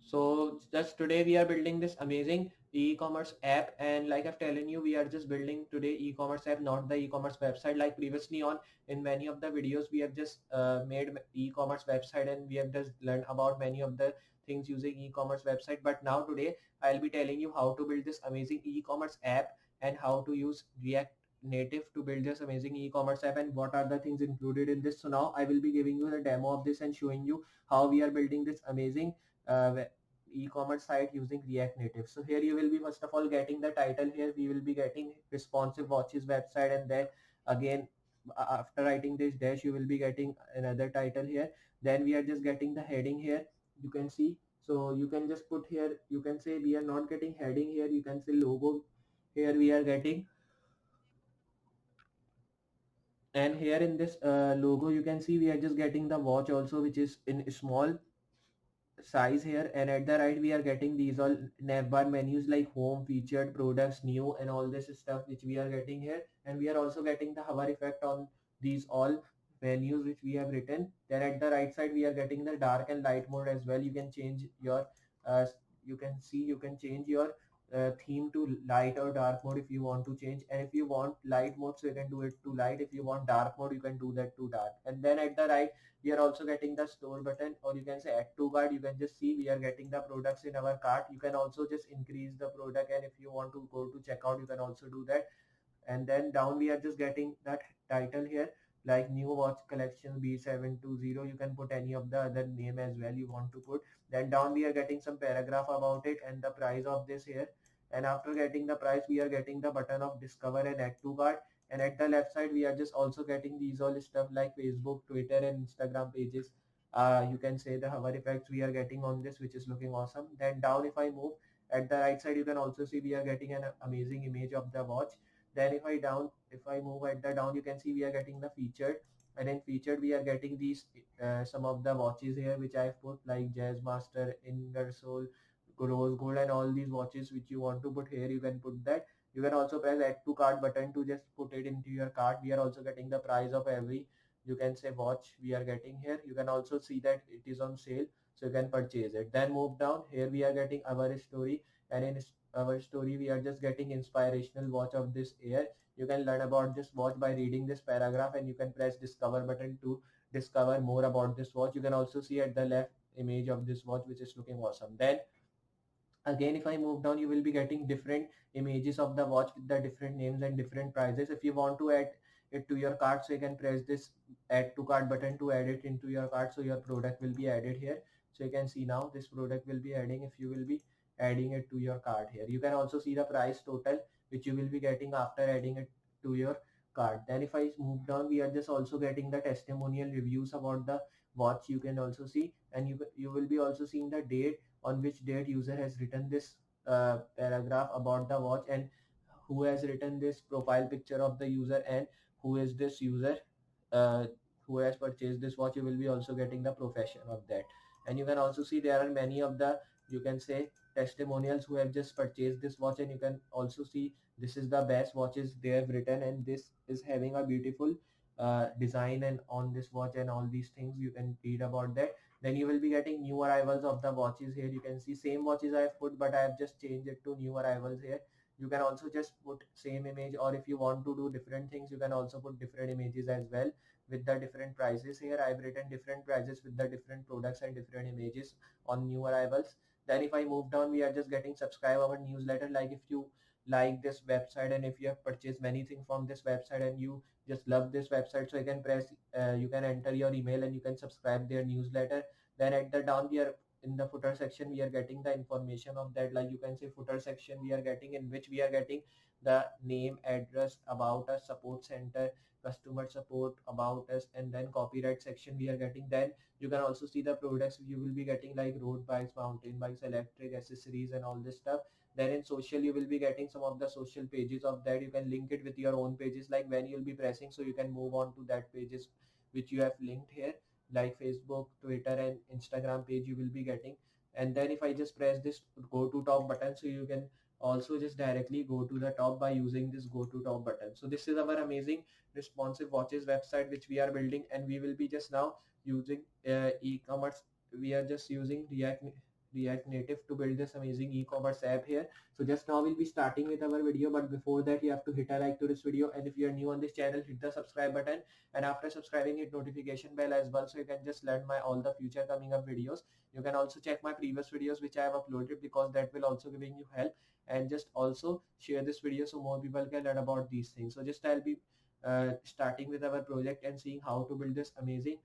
So just today we are building this amazing e-commerce app, and like I've telling you, we are just building today e-commerce app, not the e-commerce website. Like previously on in many of the videos, we have just made e-commerce website and we have just learned about many of the things using e-commerce website. But now today I'll be telling you how to build this amazing e-commerce app and how to use React Native to build this amazing e-commerce app and what are the things included in this. So now I will be giving you the demo of this and showing you how we are building this amazing e-commerce site using React Native. So here you will be first of all getting the title. Here we will be getting responsive watches website, and then again after writing this dash you will be getting another title here. Then we are just getting the heading here, you can see. So you can just put here, you can say we are not getting heading here, you can say logo. Here we are getting, and here in this logo you can see we are just getting the watch also, which is in small size here. And at the right we are getting these all navbar menus like home, featured, products, new, and all this stuff which we are getting here. And we are also getting the hover effect on these all menus which we have written. Then at the right side we are getting the dark and light mode as well. You can change your uh, you can see you can change your theme to light or dark mode if you want to change. And if you want light mode, so you can do it to light. If you want dark mode, you can do that to dark. And then at the right we are also getting the store button, or you can say add to cart. You can just see we are getting the products in our cart. You can also just increase the product, and if you want to go to checkout you can also do that. And then down we are just getting that title here, like new watch collection B720. You can put any of the other name as well you want to put. Then down we are getting some paragraph about it and the price of this here. And after getting the price we are getting the button of discover and add to cart. And at the left side we are just also getting these all stuff like Facebook, Twitter, and Instagram pages. You can say the hover effects we are getting on this, which is looking awesome. Then down if I move, at the right side you can also see we are getting an amazing image of the watch. Then if I move at the down, you can see we are getting the featured, and in featured we are getting these some of the watches here which I've put, like Jazzmaster, Ingersoll, Rose Gold, and all these watches which you want to put here. You can put that. You can also press add to cart button to just put it into your cart. We are also getting the price of every, you can say, watch we are getting here. You can also see that it is on sale, so you can purchase it. Then move down. Here we are getting our story, and in our story we are just getting inspirational watch of this year. You can learn about this watch by reading this paragraph, and you can press discover button to discover more about this watch. You can also see at the left image of this watch which is looking awesome. Then again if I move down you will be getting different images of the watch with the different names and different prices. If you want to add it to your cart, so you can press this add to cart button to add it into your cart, so your product will be added here. So you can see now this product will be adding if you will be adding it to your cart. Here you can also see the price total which you will be getting after adding it to your cart. Then if I move down, we are just also getting the testimonial reviews about the watch, you can also see. And you will be also seeing the date, on which date user has written this paragraph about the watch, and who has written this profile picture of the user, and who is this user uh, who has purchased this watch. You will be also getting the profession of that. And you can also see there are many of the, you can say, testimonials who have just purchased this watch. And you can also see this is the best watches they have written, and this is having a beautiful design and on this watch, and all these things you can read about that. Then you will be getting new arrivals of the watches. Here you can see same watches I have put, but I have just changed it to new arrivals here. You can also just put same image, or if you want to do different things you can also put different images as well with the different prices. Here I've written different prices with the different products and different images on new arrivals. Then if I move down, we are just getting subscribe our newsletter. Like if you like this website and if you have purchased many things from this website and you just love this website, so you can press you can enter your email and you can subscribe their newsletter. Then at the down we are in the footer section, we are getting the information of that. Like you can say footer section we are getting, in which we are getting the name, address, about us, support center, customer support, about us, and then copyright section we are getting. Then you can also see the products you will be getting, like road bikes, mountain bikes, electric accessories, and all this stuff. Then in social you will be getting some of the social pages of that. You can link it with your own pages, like when you'll be pressing, so you can move on to that pages which you have linked here, like Facebook, Twitter, and Instagram page you will be getting. And then if I just press this go to top button, so you can also just directly go to the top by using this go to top button. So this is our amazing responsive watches website which we are building, and we will be just now using e-commerce. We are just using React Native to build this amazing e-commerce app here. So just now we'll be starting with our video, but before that you have to hit a like to this video, and if you are new on this channel, hit the subscribe button, and after subscribing, hit notification bell as well, so you can just learn my all the future coming up videos. You can also check my previous videos which I have uploaded, because that will also giving you help, and just also share this video so more people can learn about these things. So just I'll be starting with our project and seeing how to build this amazing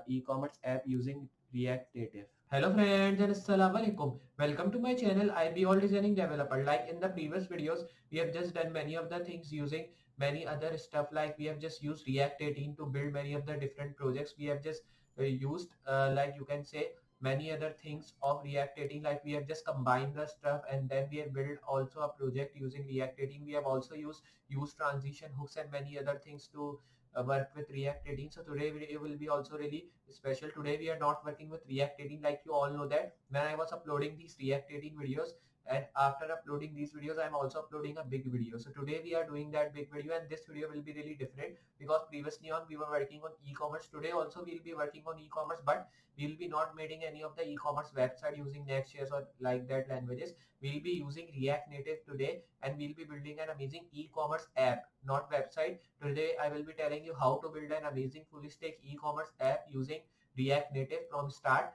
e-commerce app using React Native. Hello friends and assalamu alaikum. Welcome to my channel. I be all designing developer. Like in the previous videos, we have just done many of the things using many other stuff. Like we have just used React 18 to build many of the different projects. We have just used like you can say many other things of React 18. Like we have just combined the stuff, and then we have built also a project using React 18. We have also used transition hooks and many other things to work with React 18. So today it will be also really special. Today we are not working with React 18. Like you all know that when I was uploading these React 18 videos, and after uploading these videos, I'm also uploading a big video. So today we are doing that big video, and this video will be really different, because previously on we were working on e-commerce. Today also we'll be working on e-commerce, but we'll be not making any of the e-commerce website using Next.js or like that languages. We'll be using React Native today, and we'll be building an amazing e-commerce app, not website. Today I will be telling you how to build an amazing full stack e-commerce app using React Native from start,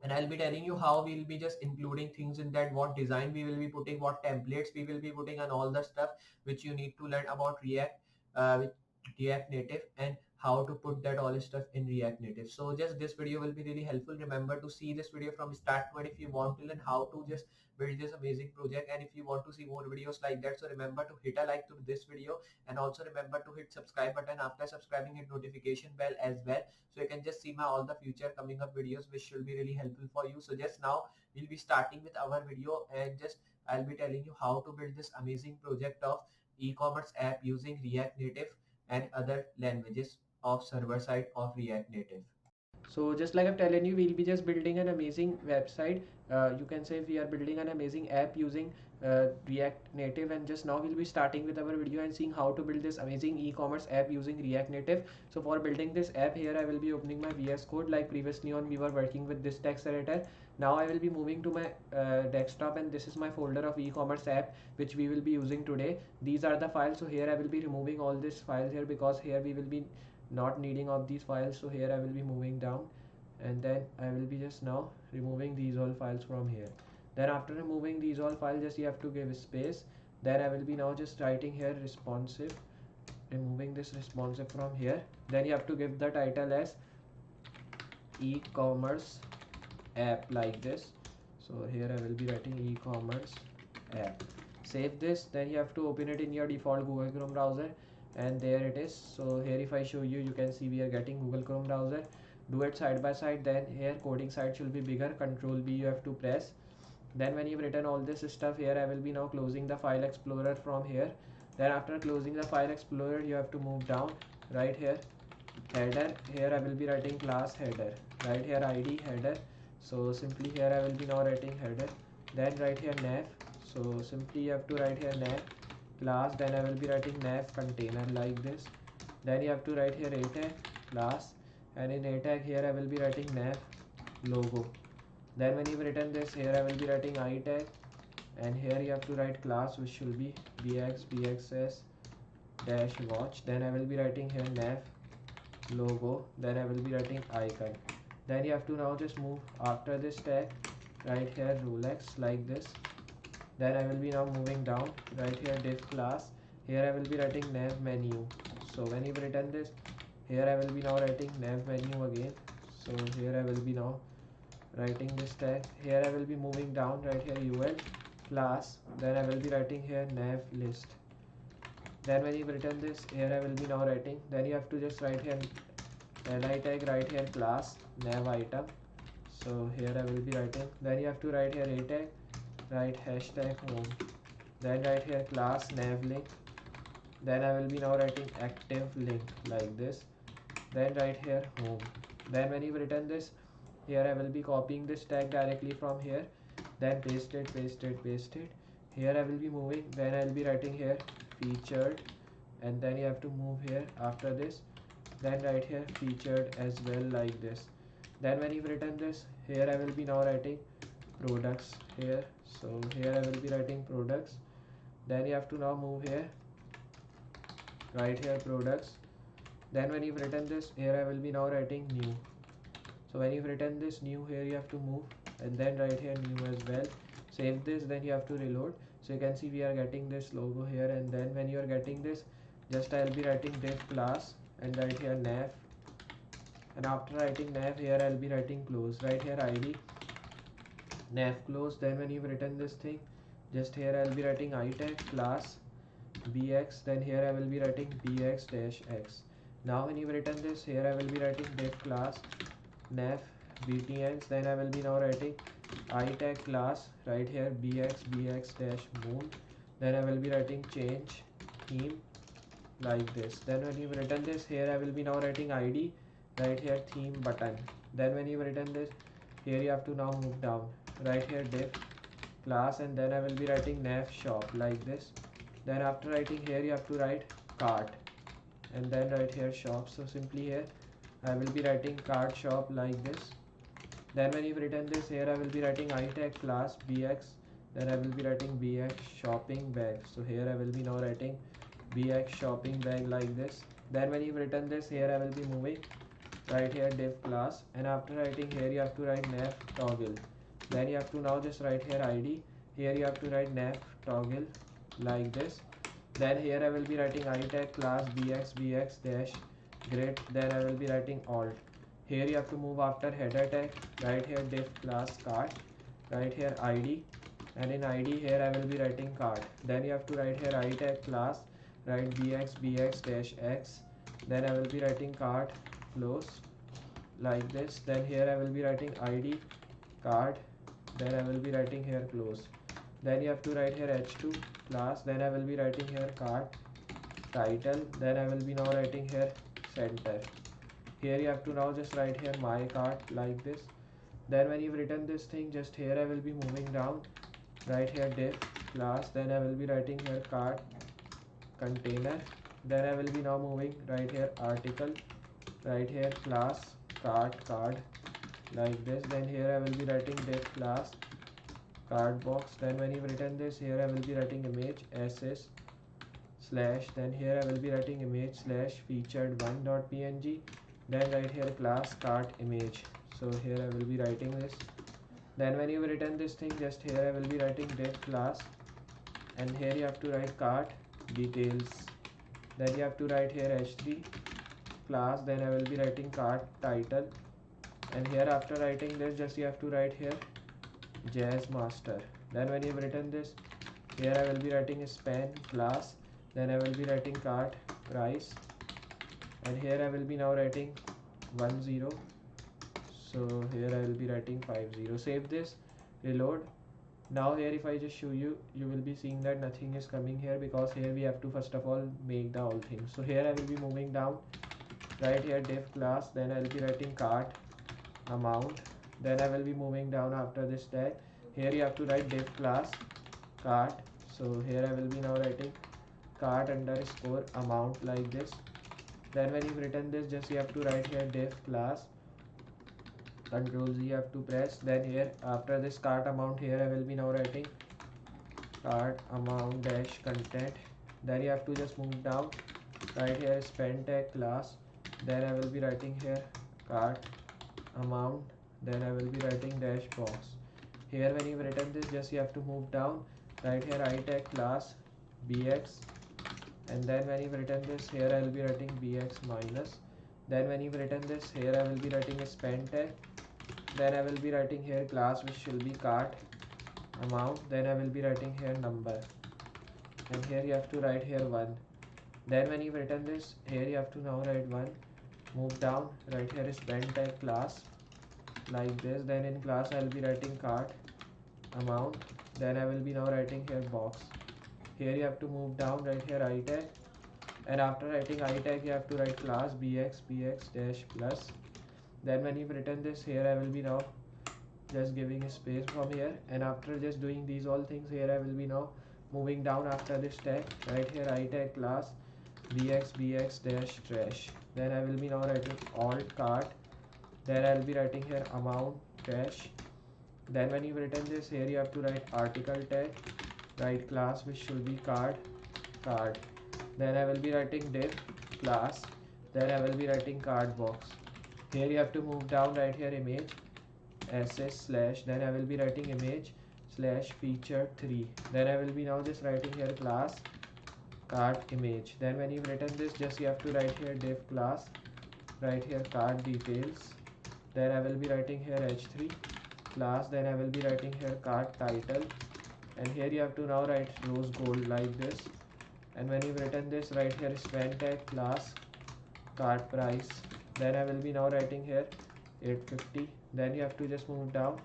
and I'll be telling you how we'll be just including things in that, what design we will be putting, what templates we will be putting, and all the stuff which you need to learn about with React Native, and how to put that all stuff in React Native. So just this video will be really helpful. Remember to see this video from start to end if you want to learn how to just build this amazing project, and if you want to see more videos like that, so remember to hit a like to this video, and also remember to hit subscribe button. After subscribing, hit notification bell as well, so you can just see my all the future coming up videos, which should be really helpful for you. So just now we'll be starting with our video, and just I'll be telling you how to build this amazing project of e-commerce app using React Native and other languages of server side of React Native. So just like I'm telling you, we'll be just building an amazing website. You can say we are building an amazing app using React Native, and just now we'll be starting with our video and seeing how to build this amazing e-commerce app using React Native. So for building this app, here I will be opening my VS Code. Like previously on, we were working with this text editor. Now I will be moving to my desktop, and this is my folder of e-commerce app which we will be using today. These are the files. So here I will be removing all these files here, because here we will be not needing of these files. So here I will be moving down, and then I will be just now removing these all files from here. Then after removing these all files, just you have to give space. Then I will be now just writing here responsive, removing this responsive from here. Then you have to give the title as e-commerce app, like this. So here I will be writing e-commerce app. Save this. Then you have to open it in your default Google Chrome browser, and there it is. So here if I show you, you can see we are getting Google Chrome browser. Do it side by side. Then here coding side should be bigger, Control B you have to press. Then when you've written all this stuff, here I will be now closing the file explorer from here. Then after closing the file explorer, you have to move down. Right here header, here I will be writing class header. Right here id header. So simply here I will be now writing header. Then right here nav. So simply you have to write here nav class. Then I will be writing nav container, like this. Then you have to write here a tag class, and in a tag here I will be writing nav logo. Then when you've written this, here I will be writing I tag, and here you have to write class, which should be bxss dash watch. Then I will be writing here nav logo. Then I will be writing icon. Then you have to now just move after this tag, right here Rolex, like this. Then I will be now moving down. Right here div class, here I will be writing nav menu. So when you've written this, here I will be now writing nav menu again. So here I will be now writing this tag. Here I will be moving down. Right here ul class. Then I will be writing here nav list. Then when you've written this, here I will be now writing. Then you have to just write here li tag, right here class nav item. So here I will be writing. Then you have to write here a tag, write hashtag home. Then write here class nav link. Then I will be now writing active link, like this. Then write here home. Then when you've written this, here I will be copying this tag directly from here. Then paste it, paste it, paste it. Here I will be moving. Then I will be writing here featured, and then you have to move here after this. Then write here featured as well, like this. Then when you've written this, here I will be now writing products here. So here I will be writing products. Then you have to now move here, right here products. Then when you've written this, here I will be now writing new. So when you've written this new, here you have to move and then write here new as well. Save this, then you have to reload. So you can see we are getting this logo here, and then when you are getting this, just I'll be writing div class and write here nav, and after writing nav, here I'll be writing close, right here id nav close. Then when you've written this thing, just here I'll be writing itag class bx, then here I will be writing bx dash x. Now when you've written this, here I will be writing div class nav btns, then I will be now writing itag class right here bx dash moon, then I will be writing change theme like this. Then when you've written this, here I will be now writing id right here theme button. Then when you've written this, here you have to now move down, right here div class, and then I will be writing nav shop like this. Then after writing here, you have to write cart and then right here shop. So simply here I will be writing cart shop like this. Then when you've written this, here I will be writing itag class bx, then I will be writing bx shopping bag. So here I will be now writing bx shopping bag like this. Then when you've written this, here I will be moving right here div class, and after writing here you have to write nav toggle. Then you have to now just write here id, here you have to write nav toggle like this. Then here I will be writing itag class bx dash grid, then I will be writing alt. Here you have to move after header tag, right here div class cart, right here id, and in id here I will be writing cart. Then you have to write here itag class, write bx dash x, then I will be writing cart close like this. Then here I will be writing id cart, then I will be writing here close. Then you have to write here h2 class, then I will be writing here cart title, then I will be now writing here center. Here you have to now just write here my cart like this. Then when you've written this thing, just here I will be moving down, right here div class, then I will be writing here cart container, then I will be now moving right here article, right here class cart card like this. Then here I will be writing div class card box. Then when you've written this, here I will be writing image ss slash, then here I will be writing image slash featured one.png, then right here class cart image. So here I will be writing this. Then when you've written this thing, just here I will be writing div class, and here you have to write cart details. Then you have to write here h3 class, then I will be writing cart title, and here after writing this, just you have to write here jazz master. Then when you've written this, here I will be writing span class, then I will be writing cart price, and here I will be now writing 10. So here I will be writing 50. Save this, reload. Now here if I just show you, you will be seeing that nothing is coming here, because here we have to first of all make the whole thing. So here I will be moving down, right here div class, then I will be writing cart amount, then I will be moving down after this tag. Here you have to write div class cart. So here I will be now writing cart underscore amount like this. Then when you've written this, just you have to write here div class, control Z you have to press. Then here after this cart amount, here I will be now writing cart amount dash content. Then you have to just move down, right here spend tag class, then I will be writing here cart amount, then I will be writing dash box. Here when you've written this, just you have to move down, right here itag class bx, and then when you've written this, here I will be writing bx minus. Then when you've written this, here I will be writing a spend tag, then I will be writing here class which will be cart amount, then I will be writing here number, and here you have to write here 1. Then when you've written this, here you have to now write 1, move down, right here spend tag class like this. Then in class I will be writing cart amount, then I will be now writing here box. Here you have to move down, right here itag, and after writing itag you have to write class bx dash plus. Then when you've written this, here I will be now just giving a space from here, and after just doing these all things, here I will be now moving down after this tag, right here itag class bx dash trash. Then I will be now writing alt cart, then I will be writing here amount dash Then when you've written this, here you have to write article tag, write class which should be card. Then I will be writing div class, then I will be writing card box. Here you have to move down, right here image ss slash, then I will be writing image slash feature 3. Then I will be now just writing here class card image. Then when you've written this, just you have to write here div class, write here card details. Then I will be writing here h3 class, then I will be writing here card title, and here you have to now write rose gold like this. And when you've written this, write here spend tag class card price. Then I will be now writing here 850. Then you have to just move down,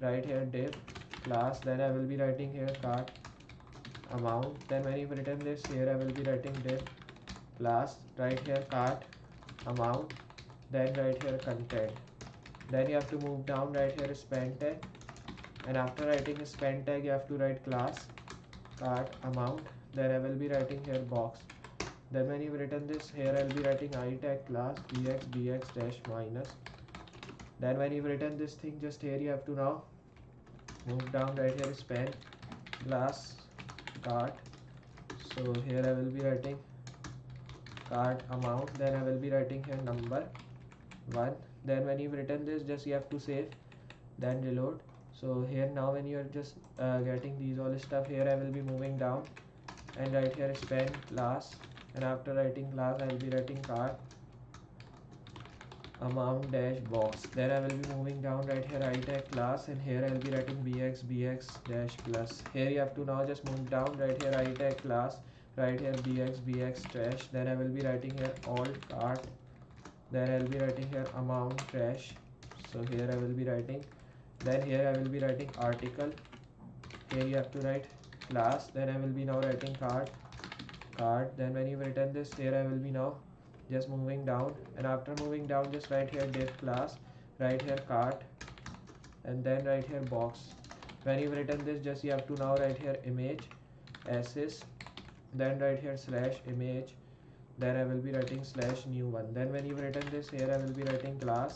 write here div class, then I will be writing here card amount. Then when you've written this, here I will be writing div class, write here card amount, then write here content. Then you have to move down, write here spend tag, and after writing spend tag you have to write class card amount. Then I will be writing here box. Then when you've written this, here I will be writing I tag class bx dash minus. Then when you've written this thing, just here you have to now move down, right here spend class card. So here I will be writing card amount, then I will be writing here number 1. Then when you've written this, just you have to save, then reload. So here now when you are just getting these all stuff, here I will be moving down and right here spend class, and after writing class I will be writing card amount dash box. Then I will be moving down, right here I tag class, and here I will be writing bx dash plus. Here you have to now just move down, right here I tag class, right here bx trash. Then I will be writing here alt cart, then I will be writing here amount trash. So here I will be writing, then here I will be writing article. Here you have to write class, then I will be now writing card. Then when you've written this, here I will be now just moving down, and after moving down just write here div class, write here cart, and then write here box. When you've written this, just you have to now write here image ss, then write here slash image, then I will be writing slash new one. Then when you've written this, here I will be writing class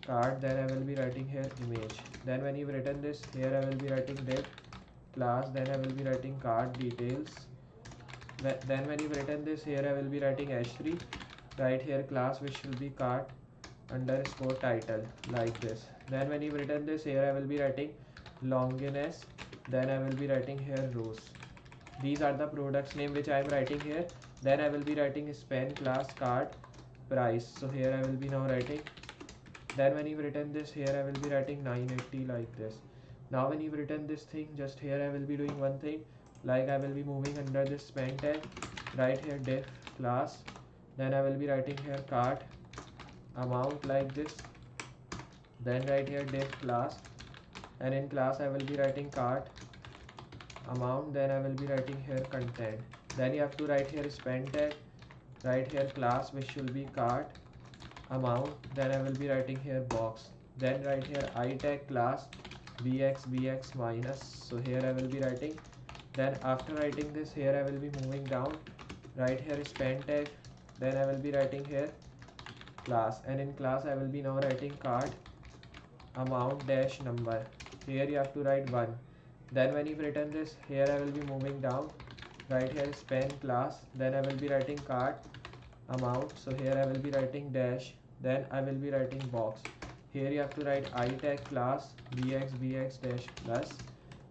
card, then I will be writing here image. Then when you've written this, here I will be writing div class, then I will be writing card details. Then when you've written this, here I will be writing h3, write here class which will be cart underscore title like this. Then when you've written this, here I will be writing longiness, then I will be writing here rows. These are the products name which I am writing here. Then I will be writing spend class card price. So here I will be now writing. Then when you've written this, here I will be writing 980 like this. Now when you've written this thing, just here I will be doing one thing, like I will be moving under this spend tag, right here div class, then I will be writing here cart amount like this, then right here div class, and in class I will be writing cart amount, then I will be writing here content. Then you have to write here spend tag, right here class which will be cart amount, then I will be writing here box, then right here I tag class bx minus. So here I will be writing, then after writing this, here I will be moving down, right here spend tag, then I will be writing here class, and in class I will be now writing card amount dash number. Here you have to write 1. Then when you've written this, here I will be moving down, right here spend class, then I will be writing card amount. So here I will be writing dash, then I will be writing box. Here you have to write I tag class bx dash plus,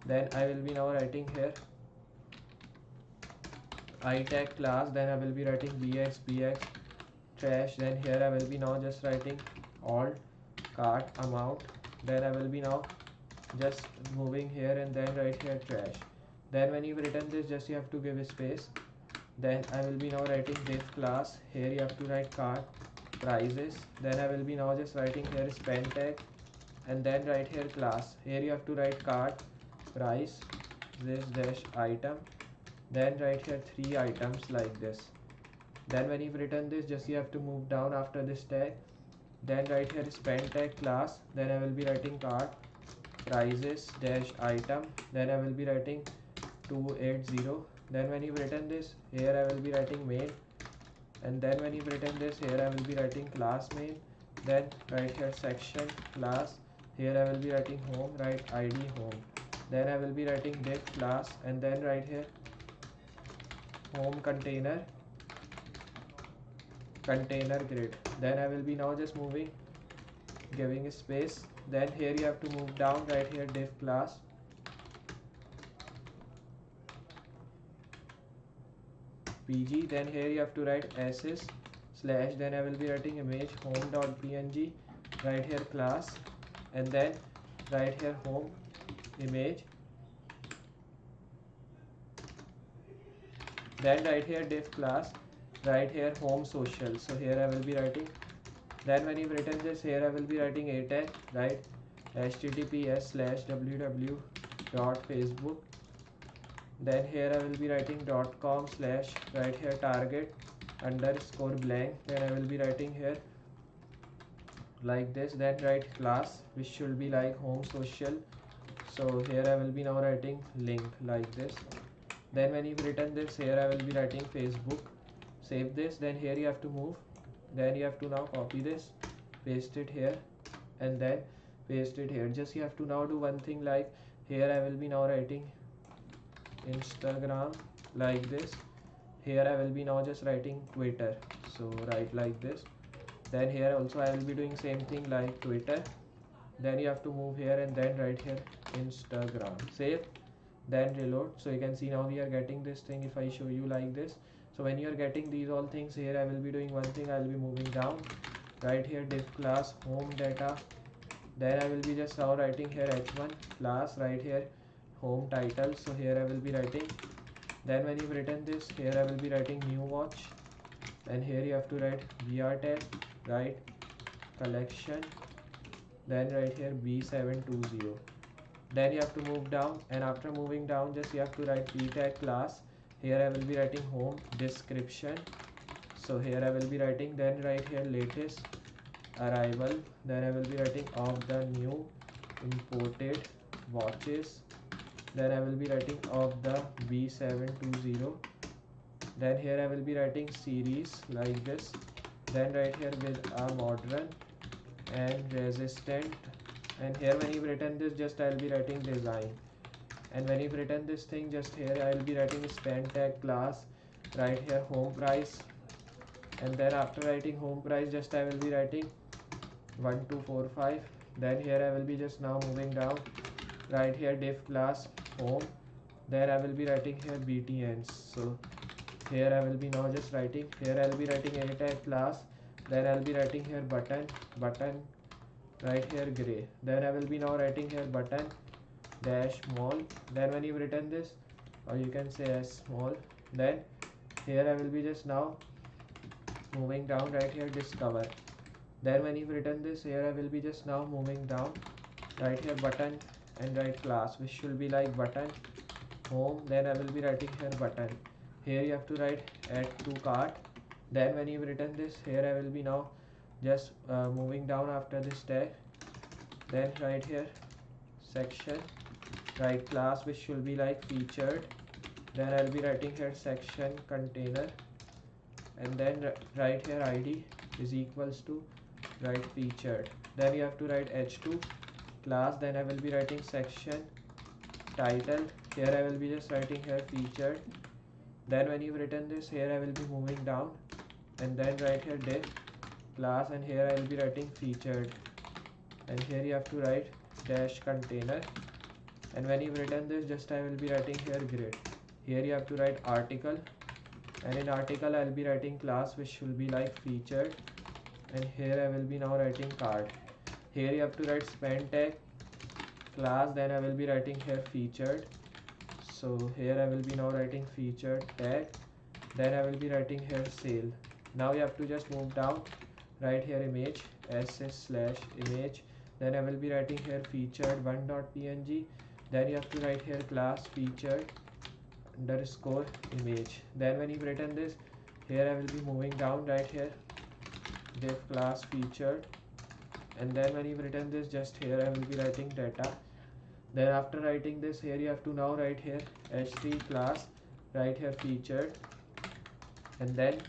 then I will be now writing here I tag class, then I will be writing bx trash, then here I will be now just writing alt cart amount, then I will be now just moving here and then right here trash. Then when you've written this, just you have to give a space, then I will be now writing div class, here you have to write cart prices, then I will be now just writing here spend tag, and then right here class, here you have to write cart price this dash item, then write here 3 items like this. Then when you've written this, just you have to move down after this tag, then write here spend tag class, then I will be writing cart prices dash item, then I will be writing 280. Then when you've written this, here I will be writing main, and then when you've written this, here I will be writing class main, then right here section class, Here I will be writing home, write id home. Then I will be writing div class, and then right here home container grid. Then I will be now just moving, giving a space. Then here you have to move down, right here div class, pg. Then here you have to write ss slash, then I will be writing image home.png, right here class, and then right here home image. Then right here div class, right here home social. So here I will be writing. Then when you've written this, here I will be writing a tag, right? https:/www.facebook. Then here I will be writing .com/ right here target _ blank. Then I will be writing here like this. Then write class, which should be like home social. So here I will be now writing link like this. Then when you've written this, here I will be writing Facebook. Save this. Then here you have to move. Then you have to now copy this, paste it here, and then paste it here. Just you have to now do one thing, like here I will be now writing Instagram like this. Here I will be now just writing Twitter. So write like this. Then here also I will be doing same thing like Twitter. Then you have to move here and then write here Instagram. Save, then reload. So you can see now we are getting this thing if I show you like this. So when you are getting these all things, here I will be doing one thing, I will be moving down, right here div class home data. Then I will be just now writing here h1 class, right here home title. So here I will be writing. Then when you've written this, here I will be writing new watch, and here you have to write VR tab, right collection, then right here B720. Then you have to move down, and after moving down, just you have to write p tag class. Here I will be writing home description. So here I will be writing, then right here latest arrival. Then I will be writing of the new imported watches. Then I will be writing of the B720. Then here I will be writing series like this. Then right here with a modern and resistant. And here when you've written this, just I'll be writing design. And when you've written this thing, just here I will be writing spend tag class, right here home price. And then after writing home price, just I will be writing 1245. Then here I will be just now moving down, right here div class home. Then I will be writing here btns. So here I will be now just writing, here I will be writing a tag class. Then I will be writing here button, right here gray. Then I will be now writing here button dash small. Then when you've written this, or you can say as small, then here I will be just now moving down, right here discover. Then when you've written this, here I will be just now moving down, right here button and write class, which should be like button home. Then I will be writing here button. Here you have to write add to cart. Then when you've written this, here I will be now just moving down after this tag. Then right here section, right class, which should be like featured. Then I'll be writing here section container, and then right here id is equals to right featured. Then you have to write h2 class. Then I will be writing section title. Here I will be just writing here featured. Then when you've written this, here I will be moving down, and then right here div class, and here I will be writing featured. And here you have to write dash container. And when you've written this, just I will be writing here grid. Here you have to write article, and in article I will be writing class, which will be like featured. And here I will be now writing card. Here you have to write spend tag class. Then I will be writing here featured. So here I will be now writing featured tag. Then I will be writing here sale. Now you have to just move down, right here image ss/image. Then I will be writing here featured 1.png. Then you have to write here class featured underscore image. Then when you've written this, here I will be moving down, right here div class featured. And then when you've written this, just here I will be writing data. Then after writing this, here you have to now write here h3 class, right here featured, and then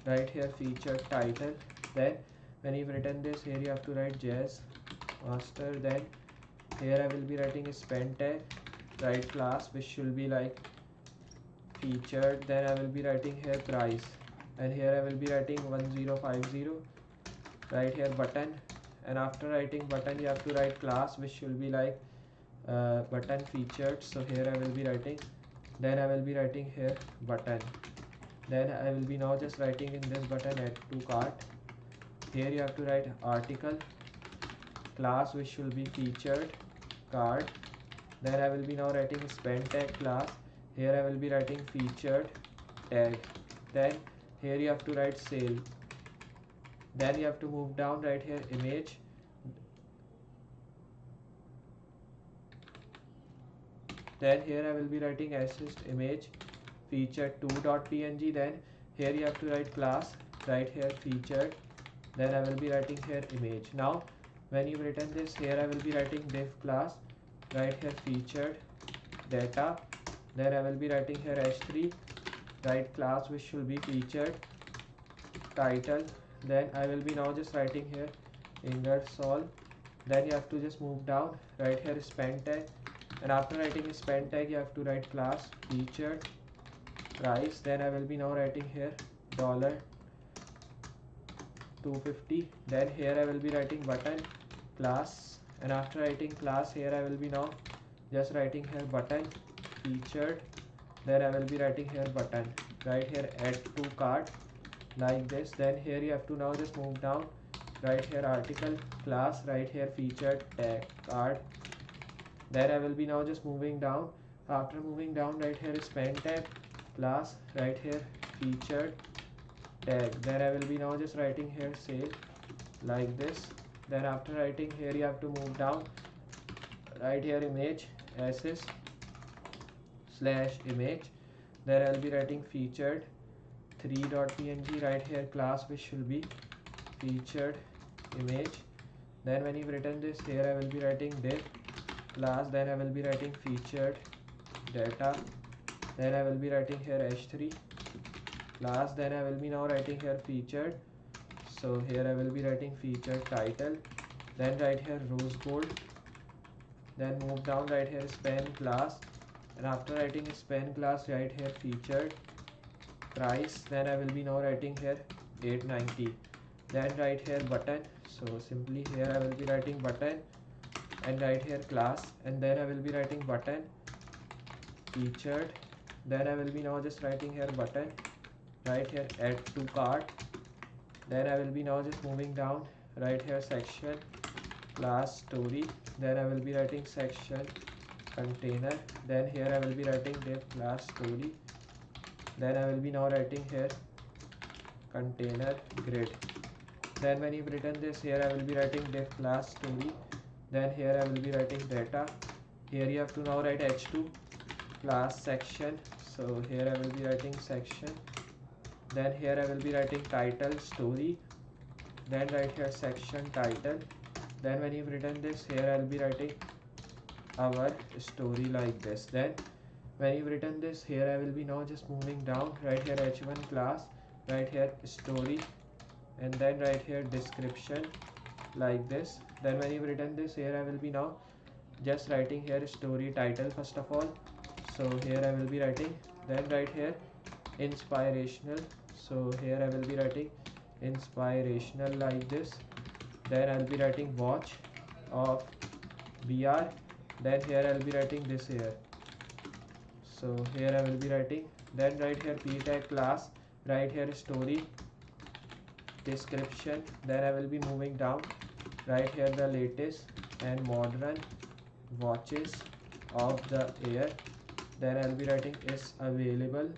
right here featured title. Then when you've written this, here you have to write jazz master. Then here I will be writing a spend tag, right class which should be like featured. Then I will be writing here price, and here I will be writing 1050, right here button. And after writing button you have to write class which should be like button featured. So here I will be writing, then I will be writing here button. Then I will be now just writing in this button add to cart. Here you have to write article class which will be featured card. Then I will be now writing spend tag class. Here I will be writing featured tag. Then here you have to write sale. Then you have to move down right here image. Then here I will be writing assist image featured 2.png. Then here you have to write class, right here featured. Then I will be writing here image. Now when you've written this, here I will be writing div class, right here featured data. Then I will be writing here h3, right class which should be featured title. Then I will be now just writing here Ingersoll. Then you have to just move down right here spend tag, and after writing spend tag you have to write class featured price. Then I will be now writing here $250. Then here I will be writing button class, and after writing class here I will be now just writing here button featured. Then I will be writing here button, right here add to cart, like this. Then here you have to now just move down right here article class, right here featured tag card. Then I will be now just moving down. After moving down right here spend tag class, right here featured tag. Then I will be now just writing here sale, like this. Then after writing here you have to move down right here image assist slash image. Then I will be writing featured 3.png, right here class which should be featured image. Then when you've written this, here I will be writing div class. Then I will be writing featured data. Then I will be writing here h3 class. Then I will be now writing here featured, so here I will be writing featured title. Then right here rose gold. Then move down right here span class, and after writing span class right here featured price. Then I will be now writing here 890. Then right here button, so simply here I will be writing button and right here class, and then I will be writing button featured. Then I will be now just writing here button, right here add to cart. Then I will be now just moving down right here section class story. Then I will be writing section container. Then here I will be writing div class story. Then I will be now writing here container grid. Then when you've written this, here I will be writing div class story. Then here I will be writing data. Here you have to now write h2 class section, so here I will be writing section. Then here I will be writing title story. Then right here section title. Then when you've written this, here I will be writing our story, like this. Then when you've written this, here I will be now just moving down right here h1 class, right here story, and then right here description, like this. Then when you've written this, here I will be now just writing here story title first of all, so here I will be writing. Then right here inspirational, so here I will be writing inspirational, like this. Then I will be writing watch of BR. Then here I will be writing this here, so here I will be writing. Then right here p tag class, right here story description. Then I will be moving down right here the latest and modern watches of the year. Then I will be writing is available.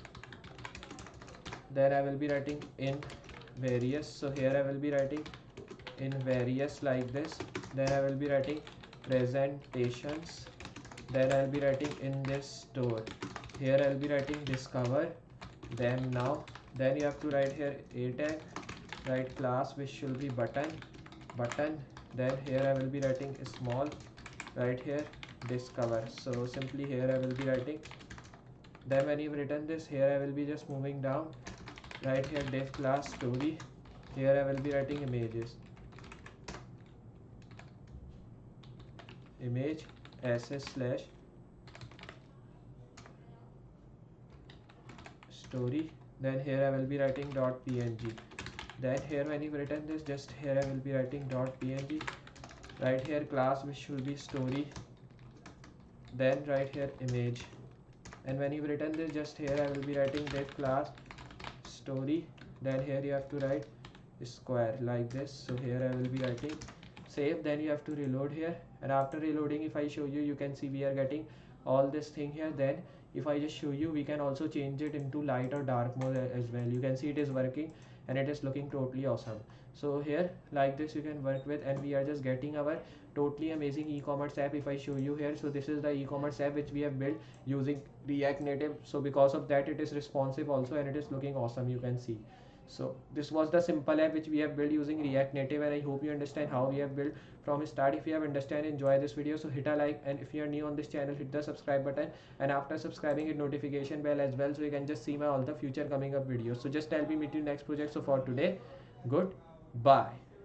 Then I will be writing in various, so here I will be writing in various, like this. Then I will be writing presentations. Then I will be writing in this store. Here I will be writing discover them now. Then you have to write here a tag, right class which should be button. Then here I will be writing small, right here discover, so simply here I will be writing. Then when you've written this, here I will be just moving down right here div class story. Here I will be writing images. image ss slash story. Then here I will be writing dot png. Then here when you've written this, just here I will be writing dot png. Right here class which should be story. Then right here image. And when you've written this, just here I will be writing that class story. Then here you have to write square like this. So here I will be writing save. Then you have to reload here, and after reloading, if I show you, you can see we are getting all this thing here. Then if I just show you, we can also change it into light or dark mode as well. You can see it is working and it is looking totally awesome. So here like this you can work with, and we are just getting our totally amazing e-commerce app. If I show you here, so this is the e-commerce app which we have built using React Native. So because of that it is responsive also, and it is looking awesome, you can see. So this was the simple app which we have built using React Native, and I hope you understand how we have built from start. If you have understand, enjoy this video, so hit a like, and if you are new on this channel, hit the subscribe button, and after subscribing, hit notification bell as well, so you can just see my all the future coming up videos. So just tell me meet you next project. So for today, goodbye.